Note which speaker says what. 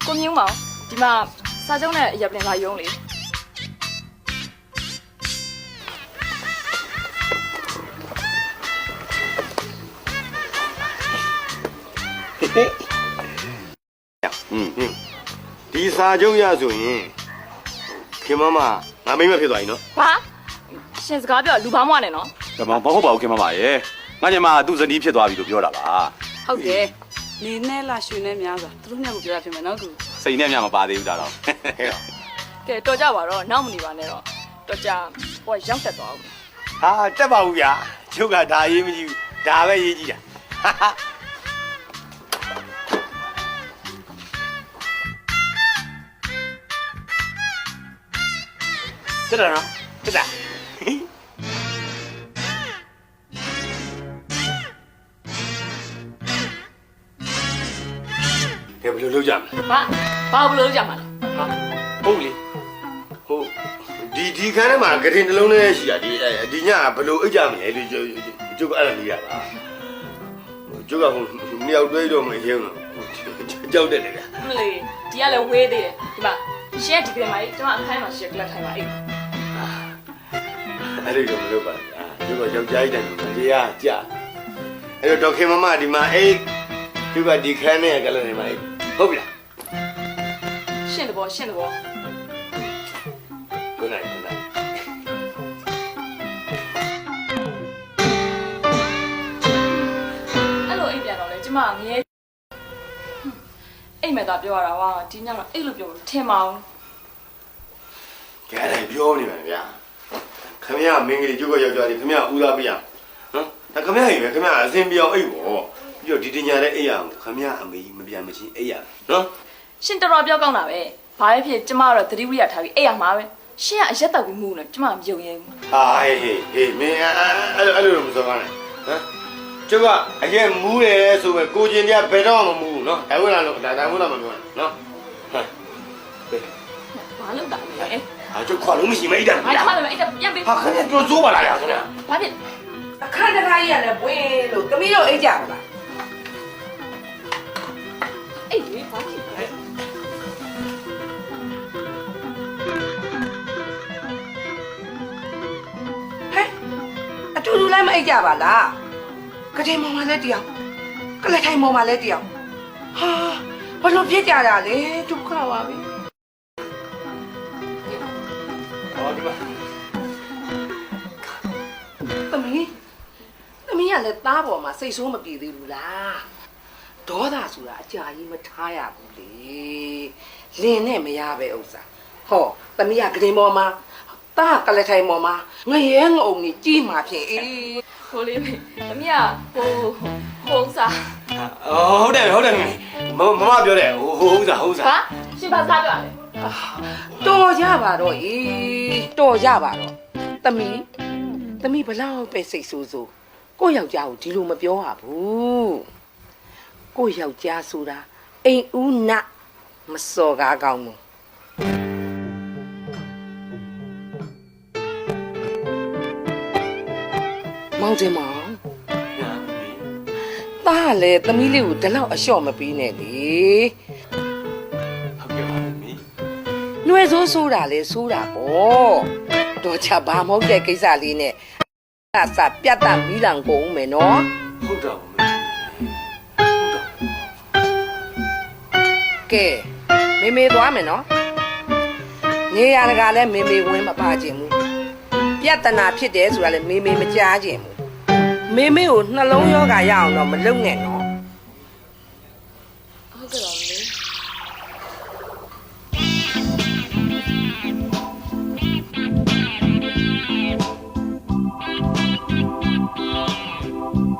Speaker 1: ကိုမြင့်မောင်ဒီမှာစာချုပ်နဲ့ရပ်ပြင်လာရုံးလေ
Speaker 2: ဒီစာချုပ်ရဆိုရင်ခင်မမငါမိမဖြစ်သွားပြီနော်
Speaker 1: ဘာရှင်စကားပြောလူဘာမှမနဲ့နော်
Speaker 3: ဒါမှမဟုတ်ပါဘူးခင်မမရဲ့ငါညီမသူ့ဇနီးဖြစ်သွားပြီလို့ပြောတာပါ
Speaker 4: ဟုတ်တယ်နေနဲ့လာရွှေနဲ့များစွာသူတို့နှစ်ကိုပြောတာဖြစ်မယ်နော်ကူ
Speaker 3: စိတ်နဲ့များမပါသေးဘူးဒါတော့
Speaker 1: ကဲတော်ကြပါတော့နောက်မနေပါနဲ့တော့တော်ကြဟိုရောက်တက်သွားအောင်
Speaker 2: ဟာတက်ပါဘူးဗျာကျုပ်ကဒါရေးမကြည့်ဘူးဒါပဲရေးကြည့်တာတက်တာနော်တက်တာကဲဘယ်လိုလုပ်ကြမလဲ
Speaker 1: ဘာဘယ်လိုလုပ်ကြမှာလဲ
Speaker 2: ဟာဟုတ်လေဟုတ်ဒီခန်းထဲမှာဂရင်တစ်လုံးနဲ့ရှိတာဒီညဘယ်လိုအိတ်ကြမလဲလို့ကျုပ်ကအဲ့ဒါလေးရတာကျုပ်ကဟိုမြောက်တွေးတော့မရင်းတော့ကြောက်တယ်လေဗျာ
Speaker 1: မလေးဒီကလည်းဝေးသေးတယ်ဒီမှာရှက်ဒီကလေးမကြီးကျွန်မအခန်းမှာရှက်ကလပ်ထိုင်ပါအိတ်
Speaker 2: အဲ့ဒီတော့မလုပ်ပါဘူးကျုပ်ကယောက်ျားကြီးတိုင်ကိုတရားကြအဲ့တော့ဒေါခင်မမဒီမှာအိတ်ကျုပ်ကဒီခန်းနဲ့ကလည်းနေမှာအိတ်ဟုတ်ပြီလား
Speaker 1: ရှင်းတဘော
Speaker 2: ကိုနိုင်
Speaker 1: အဲ့လိုအိတ်ပြန်တော့လေကျမငရဲအိတ်မဲ့သားပြောရတာဟာဒီညတော့အိတ်လို့ပြောလို့ထင်ပါအောင်
Speaker 2: ကဲအဲ့ပြောနေပါဗျာခမရမင်းကလေးကျုပ်ကယောက်ျားလေးခမရဦးသားပြရနော်ဒါခမရကြီးပဲခမရအစင်ပြောင်းအိတ်ပေါ့ပြီးတော့ဒီတင်ညာတဲ့အိတ်ရအောင်ခမရအမေကြီးမပြန်မချင်းအိတ်ရနော်
Speaker 1: ရှင်တော်တော်ပြောကောင်းတာပဲဘာပဲဖြစ်ကျမကတော့သတိဝိရထားပြီးအိတ်ရမှာပဲရှင်ကအရက်တောက်ပြီးမှုနဲ့ကျမမယုံရဲဘူး
Speaker 2: ဟာဟေးမင်းအဲ့လိုမစောကားနဲ့ဟမ်ကျုပ်ကအရက်မူးတယ်ဆိုပဲကိုကျင်တရားဘယ်တော့မှမမူးဘူးနော်ဒါဝင်လာလို့ဒါဝင်လာမပြောနဲ့နော်ဟမ်
Speaker 1: ဘာလို့တာလဲ
Speaker 2: ဟာကျုပ်ခွာလို့မရှိမအိတ်တာ
Speaker 1: ဘာမှလည်းအိတ်တာပြန်ပေး
Speaker 2: ဟာခဏတော့စိုးပါလားခင်ဗျာ
Speaker 1: ဘာဖြစ်
Speaker 4: အခန်းတကားကြီးရတယ်ဘွေလို့တမီးတို့အိတ်ကြပါလား
Speaker 1: အေးဘာဖြစ်လဲ
Speaker 4: အတူတူလည်းမအိတ်ကြပါလားကတိမောင်မလည်းတယောက်ကလထိုင်မောင်မလည်းတယောက်ဟာဘာလို့ပြစ်ကြတာလဲဒုက္ခပါပဲ
Speaker 2: ဟောဒီမှာ
Speaker 4: သမီးကလည်းသားပေါ်မှာစိတ်ဆိုးမပြေသေးဘူးလားဒေါသဆိုတာအကြာကြီးမထားရဘူးလေလင်းနဲ့မရပဲဥစ္စာဟောသမီးကကတိမောင်မသားကလည်းထိုင်မောင်မငရဲငုံကြီးကြီးမှာဖြစ်အေး
Speaker 1: ဟိုလေးသမီးကဟိုစား
Speaker 2: ဟုတ်တယ်မမပြောတယ်ဟိုဥစား
Speaker 1: ဟာရှင်ဘာစားပြောလဲ
Speaker 4: တော်ကြပါတော့အေးတော်ကြပါတော့သမီးဘလောက်ပဲစိတ်ဆိုးဆိုးကိုယ့်ယောက်ျားကိုဒီလိုမပြောရဘူးကိုယ့်ယောက်ျားဆိုတာအိမ်ဦးနမစော်ကားကောင်းဘူးမောင်တင်မောင်သားကလည်းသမီးလေးကိုဒီလောက်အလျှော့မပေးနဲ့လေ
Speaker 2: ဟုတ်ကဲ့ပါမီး
Speaker 4: နှွေဆိုးတာလေဆိုးတာပေါ့တော့ချဘာမဟုတ်တဲ့ကိစ္စလေးနဲ့အစပြတ်တာမီးလောင်ကုန်မယ်နော်
Speaker 2: ဟုတ်တော့
Speaker 4: ကဲမေသွားမယ်နော်နေရတကလည်းမေဝင်းမပါခြင်းဘူးပြဿနာဖြစ်တယ်ဆိုတာလည်းမေမကြားခြင်းဘူးမေကိုနှလုံးယောဂါရအောင်တော့မလုပ်နဲ့နော်
Speaker 1: ဟုတ်ကဲ့ပါ